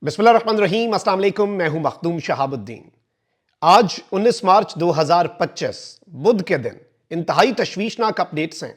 बिस्मिल्लाहिर्रहमानिर्रहीम, अस्सलाम वालेकुम। मैं हूं मखदूम शहाबुद्दीन। आज 19 मार्च 2025 बुध के दिन इंतहाई तशवीशनाक अपडेट्स हैं।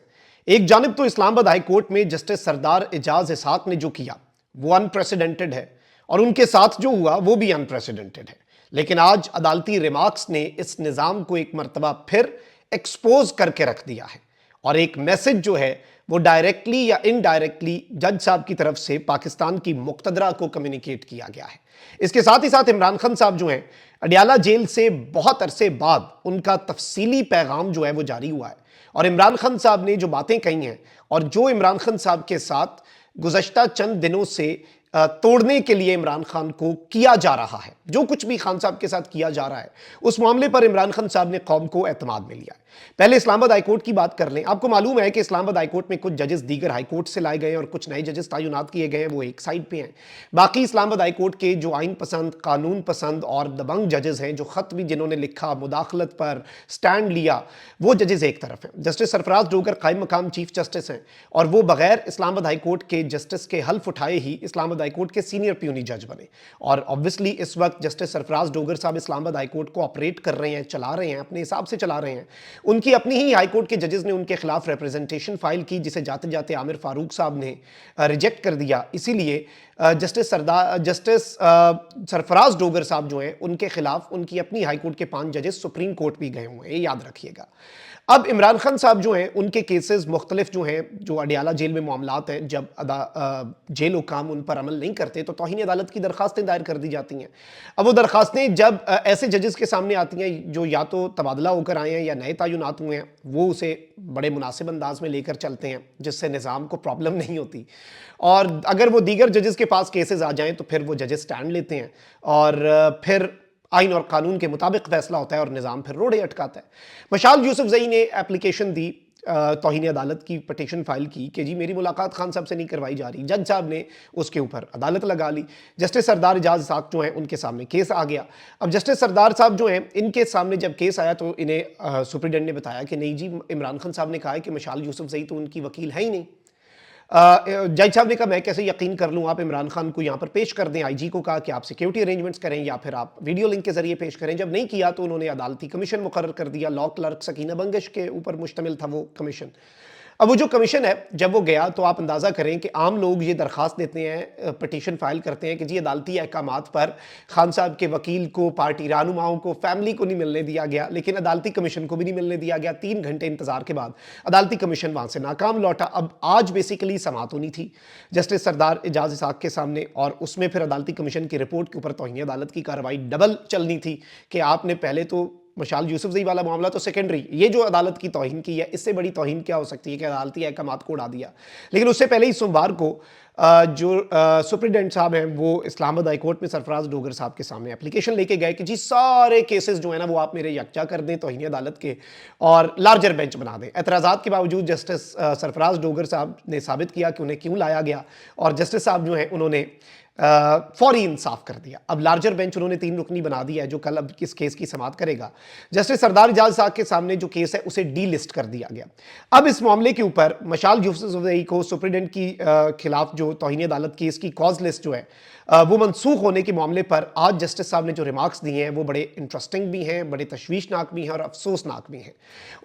एक जानिब तो इस्लामाबाद हाई कोर्ट में जस्टिस सरदार एजाज इसहाक ने जो किया वो अनप्रेसिडेंटेड है और उनके साथ जो हुआ वो भी अनप्रेसिडेंटेड है। लेकिन आज अदालती रिमार्क्स ने इस निज़ाम को एक मरतबा फिर एक्सपोज करके रख दिया है और एक मैसेज जो है वो डायरेक्टली या इनडायरेक्टली जज साहब की तरफ से पाकिस्तान की मुक्तदरा को कम्युनिकेट किया गया है। इसके साथ ही साथ इमरान खान साहब जो हैं अडियाला जेल से बहुत अरसे बाद उनका तफसीली पैगाम जो है वो जारी हुआ है और इमरान खान साहब ने जो बातें कही हैं और जो इमरान खान साहब के साथ गुज़श्ता चंद दिनों से तोड़ने के लिए इमरान खान को किया जा रहा है, जो कुछ भी खान साहब के साथ किया जा रहा है उस मामले पर इमरान खान साहब ने कौम को एतमाद में लिया है। पहले इस्लामाबाद हाई कोर्ट की बात कर लें। आपको मालूम है कि इस्लामाबाद हाई कोर्ट में कुछ जजेस दीगर हाई कोर्ट से लाए गए और कुछ नए जजेस तैनात किए गए हैं, वो एक साइड पे हैं। बाकी इस्लामाबाद हाई कोर्ट के जो आइन पसंद, कानून पसंद और दबंग जजेस हैं, जो खत भी जिन्होंने लिखा, मुदाखलत पर स्टैंड लिया, वो जजेस एक तरफ हैं। जस्टिस सरफराज डोगर कायम मकाम चीफ जस्टिस हैं और वो बगैर इस्लामाबाद हाई कोर्ट के जस्टिस के हल्फ उठाए ही इस्लामाबाद हाई कोर्ट के सीनियर प्यूनी जज बने और ऑब्वियसली इस वक्त जस्टिस सरफराज डोगर साहब इस्लामाबाद हाई कोर्ट को ऑपरेट कर रहे हैं, चला रहे हैं, अपने हिसाब से चला रहे हैं। उनकी अपनी ही हाई कोर्ट के जजेस ने उनके खिलाफ रिप्रेजेंटेशन फाइल की, जिसे जाते जाते आमिर फारूक साहब ने रिजेक्ट कर दिया। इसीलिए जस्टिस सरफराज डोगर साहब जो हैं उनके खिलाफ उनकी अपनी हाई कोर्ट के 5 जजेस सुप्रीम कोर्ट भी गए हुए हैं, ये याद रखिएगा। अब इमरान खान साहब जो हैं उनके केसेस मुख्तलिफ जो हैं, जो अडियाला जेल में मामलात हैं, जब जेल हुकाम उन पर अमल नहीं करते तो तौहीन अदालत की दरखास्तें दायर कर दी जाती हैं। अब वो दरखास्तें जब ऐसे जजेस के सामने आती हैं जो या तो तबादला होकर आए हैं या नए तयनात हुए हैं, वो उसे बड़े मुनासिब अंदाज में लेकर चलते हैं जिससे निज़ाम को प्रॉब्लम नहीं होती। और अगर वो दीगर जजेस के पास केसेस आ जाएं तो फिर वो जजेस स्टैंड लेते हैं और फिर आइन और कानून के मुताबिक फैसला होता है और निज़ाम फिर रोड़े अटकाता है। मशाल यूसुफजई ने एप्लीकेशन दी, तौहीन अदालत की पटिशन फाइल की कि जी मेरी मुलाकात खान साहब से नहीं करवाई जा रही। जज साहब ने उसके ऊपर अदालत लगा ली। जस्टिस सरदार एजाज साहब जो हैं उनके सामने केस आ गया। अब जस्टिस सरदार साहब जो हैं इनके सामने जब केस आया तो इन्हें सुप्रीडेंट ने बताया कि नहीं जी, इमरान खान साहब ने कहा है कि मशाल यूसुफजई तो उनकी वकील है ही नहीं। जज साहब ने कहा मैं कैसे यकीन कर लूँ, आप इमरान खान को यहाँ पर पेश कर दें। आईजी को कहा कि आप सिक्योरिटी अरेंजमेंट्स करें या फिर आप वीडियो लिंक के जरिए पेश करें। जब नहीं किया तो उन्होंने अदालती कमीशन मुकर्रर कर दिया। लॉ क्लर्क सकीना बंगश के ऊपर मुश्तमिल था वो कमीशन। अब वो जो कमीशन है जब वो गया तो आप अंदाज़ा करें कि आम लोग ये दरख्वास्त देते हैं, पटिशन फाइल करते हैं कि जी अदालती अहकामात पर खान साहब के वकील को, पार्टी रहनुमाओं को, फैमिली को नहीं मिलने दिया गया, लेकिन अदालती कमीशन को भी नहीं मिलने दिया गया। 3 घंटे इंतजार के बाद अदालती कमीशन वहाँ से नाकाम लौटा। अब आज बेसिकली समाअत होनी थी जस्टिस सरदार एजाज इसहाक के सामने और उसमें फिर अदालती कमीशन की रिपोर्ट के ऊपर तौहीन अदालत की कार्रवाई डबल चलनी थी कि आपने पहले तो मशाल यूसुफजई वाला मामला तो सेकेंडरी, ये जो अदालत की तौहीन की है इससे बड़ी तौहीन क्या हो सकती है कि अदालती अहकामात को उड़ा दिया। लेकिन उससे पहले ही सोमवार को जो सुप्रीडेंट साहब हैं वो इस्लामाबाद हाई कोर्ट में सरफराज डोगर साहब के सामने एप्लीकेशन लेके गए कि जी सारे केसेस जो है ना वो आप मेरे यकजा कर दें तौहीन अदालत के और लार्जर बेंच बना दें। एतराज़ात के बावजूद जस्टिस सरफराज डोगर साहब ने साबित किया कि उन्हें क्यों लाया गया और जस्टिस साहब जो हैं उन्होंने फौरी इंसाफ कर दिया। अब लार्जर बेंच उन्होंने 3 रुकनी बना दिया है जो कल अब किस केस की समाअत करेगा। जस्टिस सरदार एजाज साहब के सामने जो केस है उसे डी लिस्ट कर दिया गया। अब इस मामले के ऊपर मशाल यूसुफजई को सुप्रीडेंट की खिलाफ जो तौहीन अदालत की इसकी कॉज लिस्ट जो है वो मनसूख होने के मामले पर आज जस्टिस साहब ने जो रिमार्क्स दिए हैं वो बड़े इंटरेस्टिंग भी हैं, बड़े तशवीशनाक भी हैं और अफसोसनाक भी हैं।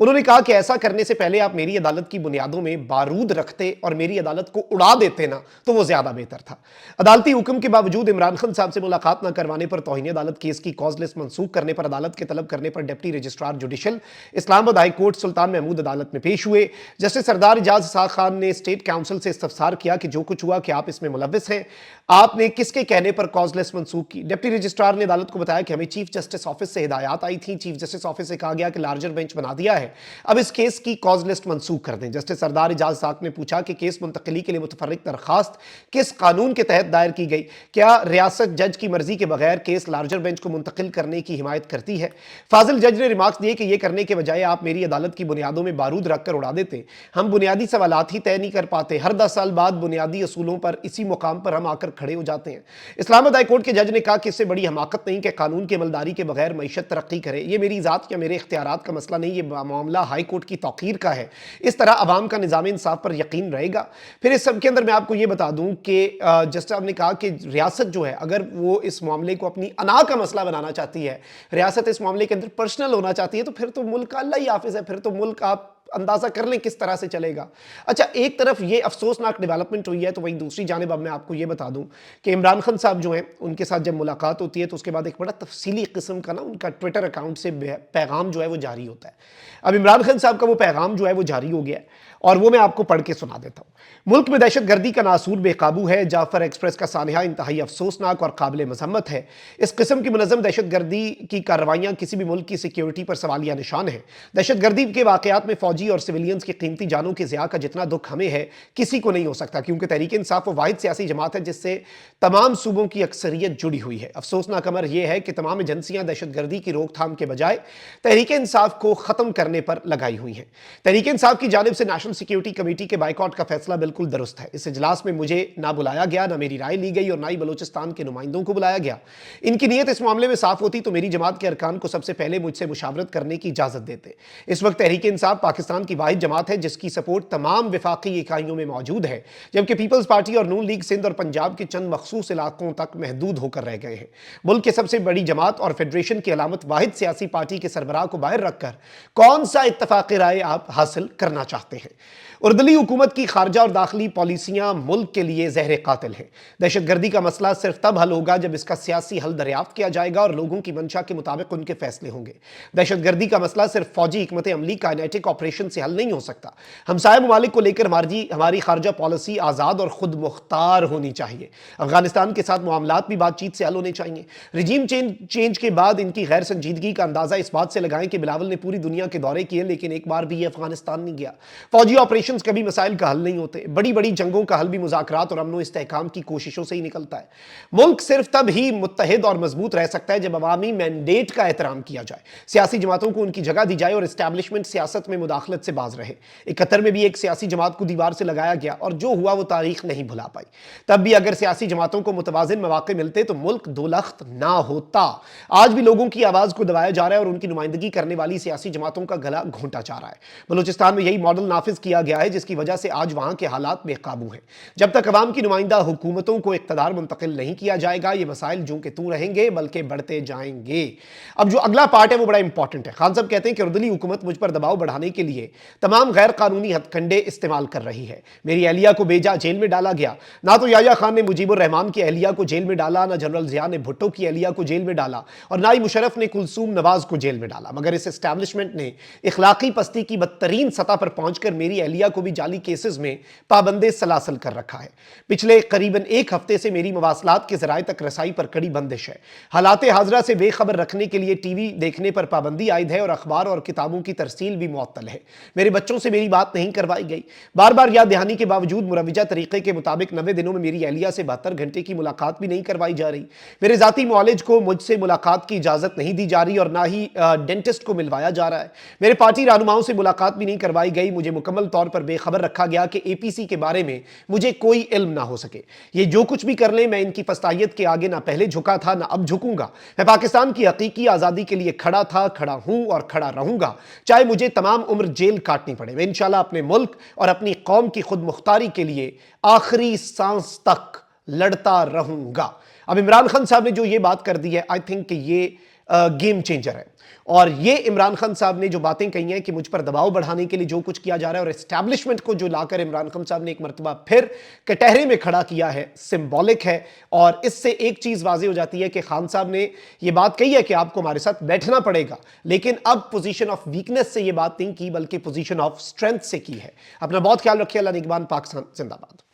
उन्होंने कहा कि ऐसा करने से पहले आप मेरी अदालत की बुनियादों में बारूद रखते और मेरी अदालत को उड़ा देते ना तो वो ज़्यादा बेहतर था। अदालती हुक्म के बावजूद इमरान खान साहब से मुलाकात न करवाने पर तौहीन अदालत केस की कॉज लिस्ट मनसूख करने पर अदालत के तलब करने पर deputy registrar judicial Islamabad high court Sultan Mahmood अदालत में पेश हुए। जस्टिस सरदार एजाज इसहाक खान ने स्टेट काउंसिल से इस्तफसार किया कि जो कुछ हुआ कि आप इसमें मुलव्विस हैं, आपने किसके कहने पर कॉज लिस्ट मनसूख की। डिप्टी रजिस्ट्रार ने अदालत को बताया कि हमें चीफ जस्टिस ऑफिस से हिदायत आई थी, चीफ जस्टिस ऑफिस से कहा गया कि लार्जर बेंच बना दिया है, अब इस केस की कॉज लिस्ट मनसूख कर दें। जस्टिस सरदार एजाज इसहाक ने पूछा कि केस मुंतकली के लिए मुतफर्रिक दरखास्त किस कानून के तहत दायर की गई, क्या रियासत जज की मर्जी के बगैर केस लार्जर बेंच को मुंतकिल करने की हिमायत करती है। फाजिल जज ने रिमार्क्स दिए कि यह करने के बजाय आप मेरी अदालत की बुनियादों में बारूद रखकर उड़ा देते, हम बुनियादी सवालात ही तय नहीं कर पाते, हर 10 साल बाद बुनियादी उसूलों पर, इसी मुकाम पर हम आकर खड़े हो जाते हैं। इस्लामाबाद हाई कोर्ट के जज ने कहा कि इससे बड़ी हमाकत नहीं कि कानून की अमलदारी के बगैर मईशत तरक्की करे। ये मेरी ज़ात या मेरे इख्तियारात का मसला नहीं, ये मामला हाई कोर्ट की तौक़ीर का है। इस तरह अवाम का निज़ाम इंसाफ पर यकीन रहेगा। फिर इस सब के अंदर मैं आपको ये बता दूं कि जस्टिस साहब ने कहा कि रियासत जो है, अगर वो इस मामले को अपनी अना का मसला बनाना चाहती है, रियासत इस मामले के अंदर पर्सनल होना चाहती है, तो फिर तो मुल्क का अल्लाह ही हाफिज़ है, फिर तो मुल्क आप अंदाजा कर लें किस तरह से चलेगा। अच्छा, एक तरफ ये अफसोसनाक डेवलपमेंट हुई है, तो वहीं दूसरी जानिब अब मैं आपको ये बता दूं कि इमरान खान साहब जो हैं, उनके साथ जब मुलाकात होती है तो उसके बाद एक बड़ा तफसीली किस्म का ना उनका ट्विटर अकाउंट से पैगाम जो है वो जारी होता है। अब इमरान खान साहब का वो पैगाम जो है वो जारी हो गया है और वो मैं आपको पढ़ के सुना देता हूँ। मुल्क में दहशत गर्दी का नासूर बेकाबू है। जाफर एक्सप्रेस का सानहा इंतहाई अफसोसनाक और काबिल मजम्मत है। इस किस्म की मुनज़्ज़म दहशत गर्दी की कार्रवाइयाँ किसी भी मुल्क की सिक्योरिटी पर सवालिया निशान है। दहशत गर्दी के वाक़यात में फौजी और सिविलियंस की कीमती जानों के ज़िया का जितना दुख हमें है, किसी को नहीं हो सकता, क्योंकि तहरीक इंसाफ वो वाहिद सियासी जमात है जिससे तमाम सूबों की अक्सरियत जुड़ी हुई है। अफसोसनाक अमर यह है कि तमाम एजेंसियाँ दहशत गर्दी की रोकथाम के बजाय तहरीक इंसाफ को ख़त्म करने पर लगाई हुई हैं। तहरीक इंसाफ की जानिब से नेशनल सिक्योरिटी कमेटी के बाइकआउट का फैसला बिल्कुल दुरुस्त है। इस इजलास में मुझे ना बुलाया गया, ना मेरी राय ली गई और ना ही बलूचिस्तान के नुमाइंदों को बुलाया गया। इनकी नीयत इस मामले में साफ होती तो मेरी जमात के अरकान को सबसे पहले मुझसे मुशावरत करने की इजाजत देते। इस वक्त तहरीक इंसाफ पाकिस्तान की वाहिद जमात है जिसकी सपोर्ट तमाम विफाकी इकाइयों में मौजूद है, जबकि पीपल्स पार्टी और नून लीग सिंध और पंजाब के चंद मखसूस इलाकों तक महदूद होकर रह गए हैं। मुल्क के सबसे बड़ी जमात और फेडरेशन की अलामत वाहिद सियासी पार्टी के सरबराह को बाहर रखकर कौन सा इत्तफाक राय आप हासिल करना चाहते हैं? उर्दली हुकूमत की खारजा और दाखिली पॉलिसियां मुल्क के लिए जहर कातिल हैं। दहशत गर्दी का मसला सिर्फ तब हल होगा जब इसका सियासी हल दरियाफ्त किया जाएगा और लोगों की मंशा के मुताबिक उनके फैसले होंगे। दहशत गर्दी का मसला सिर्फ फौजी हिकमत अमली काइनेटिक ऑपरेशन से हल नहीं हो सकता। हमसाया ममालिक को लेकर हमारी खारजा पॉलिसी आज़ाद और खुद मुख्तार होनी चाहिए। अफगानिस्तान के साथ मामलात भी बातचीत से हल होने चाहिए। रिजीम चेंज के बाद इनकी गैर संजीदगी का अंदाजा इस बात से लगाएं कि बिलावल ने पूरी दुनिया के दौरे किए लेकिन एक बार भी ये अफगानिस्तान नहीं गया। फौजी ऑपरेशन कभी मसाइल का हल नहीं होते। बड़ी बड़ी जंगों का हल भी मुज़ाकरात और अमन इस्तेहकाम की कोशिशों से ही निकलता है। मुल्क सिर्फ तब ही मुत्तहिद और मजबूत रह सकता है जब अवामी मैंडेट का एहतराम किया जाए, सियासी जमातों को उनकी जगह दी जाए और एस्टैब्लिशमेंट सियासत में मुदाखलत से बाज रहे। 71 में भी एक सियासी जमात को दीवार से लगाया गया और जो हुआ वो तारीख नहीं भुला पाई। तब भी अगर सियासी जमातों को मुतवाजिन मौके मिलते तो मुल्क दोलख्त ना होता। आज भी लोगों की आवाज को दबाया जा रहा है और उनकी नुमाइंदगी करने वाली सियासी जमातों का गला घोंटा जा रहा है। बलूचिस्तान में यही मॉडल नाफिज किया गया है जिसकी वजह से आज वहां के हालात बेकाबू हैं। जब तक अवाम की नुमाइंदा हुकूमतों को इख्तिदार मुंतकिल नहीं किया जाएगा, ये मसाइल जो के तू रहेंगे बल्कि बढ़ते जाएंगे। अब जो अगला पार्ट है वो बड़ा इंपॉर्टेंट है। खान साहब कहते हैं कि उर्दली हुकूमत मुझ पर दबाव बढ़ाने के लिए तमाम गैर कानूनी हथकंडे इस्तेमाल कर रही है। मेरी अहलिया को भेजा, जेल में डाला गया। ना तो याया खान ने मुजीबुर रहमान की अहलिया को जेल में डाला, ना जनरल जिया ने भुट्टो की अहलिया को जेल में डाला और ना ही मुशर्रफ ने कुलसूम नवाज को जेल में डाला। मगर इस एस्टैब्लिशमेंट ने इखलाकी पस्ती की बदतरीन सतह पर पहुंचकर मेरी अहलिया को भी जाली केसेस में पाबंदे सलासल कर रखा है। पिछले करीबन एक हफ्ते से मेरी मवासलात के जराए तक रसाई पर कड़ी बंदिश है। हालात हाजरा से बेखबर रखने के लिए टीवी देखने पर पाबंदी आयद है और अखबार और किताबों की तरसील भी मुअत्तल है। मेरे बच्चों से मेरी बात नहीं करवाई गई। बार बार याद दहानी के बावजूद मुरवजा तरीके के मुताबिक 90 दिनों में मेरी अहलिया से 72 घंटे की मुलाकात भी नहीं करवाई जा रही। मेरे जाती मुआलिज को मुझसे मुलाकात की इजाजत नहीं दी जा रही और ना ही डेंटिस्ट को मिलवाया जा रहा है। मेरे पार्टी रहनुमाओं से मुलाकात भी नहीं करवाई गई। मुझे मुकम्मल तौर पर बेखबर रखा गया कि एपीसी के बारे में मुझे कोई इल्म ना हो सके। ये जो कुछ भी कर ले, मैं इनकी फस्तायत के आगे ना पहले झुका था ना अब झुकूंगा। मैं पाकिस्तान की हकीकी आज़ादी के लिए खड़ा था, खड़ा हूं और खड़ा रहूंगा, चाहे मुझे तमाम उम्र जेल काटनी पड़े। मैं इंशाल्लाह अपने मुल्क और अपनी कौम की खुद मुख्तारी के लिए आखिरी सांस तक लड़ता रहूंगा। अब इमरान खान साहब ने जो ये बात कर दी है, आई थिंक कि ये गेम चेंजर है। और ये इमरान खान साहब ने जो बातें कही हैं कि मुझ पर दबाव बढ़ाने के लिए जो कुछ किया जा रहा है और एस्टैब्लिशमेंट को जो लाकर इमरान खान साहब ने एक मरतबा फिर कटहरे में खड़ा किया है, सिंबॉलिक है। और इससे एक चीज़ वाज़ेह हो जाती है कि खान साहब ने ये बात कही है कि आपको हमारे साथ बैठना पड़ेगा, लेकिन अब पोजीशन ऑफ वीकनेस से ये बात नहीं की बल्कि पोजीशन ऑफ स्ट्रेंथ से की है। अपना बहुत ख्याल रखिए। अल्लाह निगहबान। पाकिस्तान जिंदाबाद।